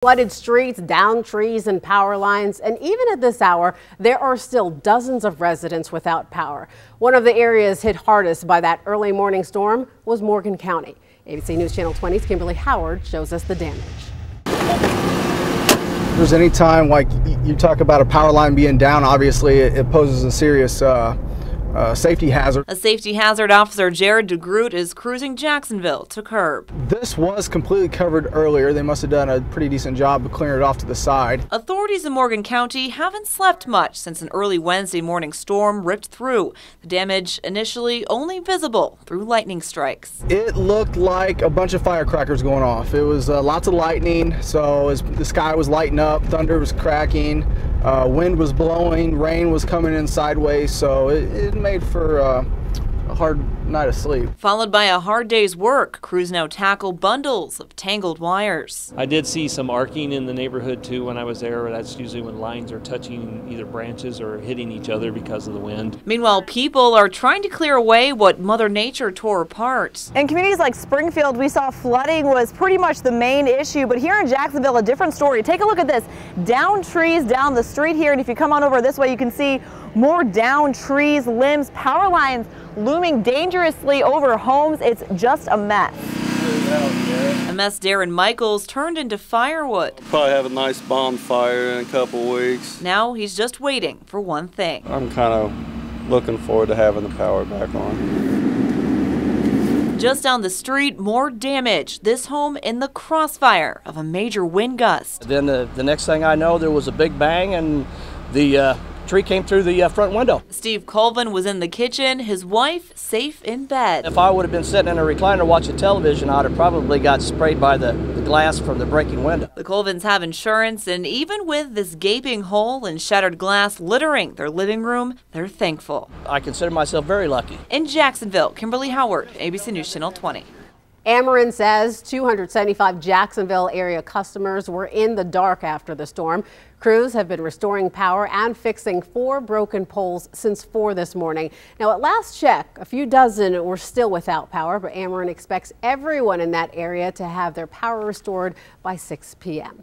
Flooded streets, downed trees and power lines, and even at this hour, there are still dozens of residents without power. One of the areas hit hardest by that early morning storm was Morgan County. ABC News Channel 20's Kimberly Howard shows us the damage. If there's any time like you talk about a power line being down, obviously it poses a serious safety hazard. A safety hazard officer, Jared DeGroot, is cruising Jacksonville to curb. This was completely covered earlier. They must have done a pretty decent job of clearing it off to the side. Authorities in Morgan County haven't slept much since an early Wednesday morning storm ripped through. The damage initially only visible through lightning strikes. It looked like a bunch of firecrackers going off. It was lots of lightning, so as the sky was lighting up, thunder was cracking, wind was blowing, rain was coming in sideways, so it made for a hard night of sleep. Followed by a hard day's work, crews now tackle bundles of tangled wires. I did see some arcing in the neighborhood too when I was there. That's usually when lines are touching either branches or hitting each other because of the wind. Meanwhile, people are trying to clear away what Mother Nature tore apart. In communities like Springfield, we saw flooding was pretty much the main issue, but here in Jacksonville, a different story. Take a look at this. Downed trees down the street here, and if you come on over this way, you can see more downed trees, limbs, power lines looming dangerously over homes. It's just a mess. A mess Darren Michaels turned into firewood. Probably have a nice bonfire in a couple weeks. Now he's just waiting for one thing. I'm kind of looking forward to having the power back on. Just down the street, more damage. This home in the crossfire of a major wind gust. Then the next thing I know, there was a big bang and the tree came through the front window. Steve Colvin was in the kitchen, his wife safe in bed. If I would have been sitting in a recliner watching television, I'd have probably got sprayed by the glass from the breaking window. The Colvins have insurance, and even with this gaping hole and shattered glass littering their living room, they're thankful. I consider myself very lucky. In Jacksonville, Kimberly Howard, ABC News Channel 20. Ameren says 275 Jacksonville area customers were in the dark after the storm. Crews have been restoring power and fixing 4 broken poles since 4 this morning. Now, at last check, a few dozen were still without power, but Ameren expects everyone in that area to have their power restored by 6 p.m.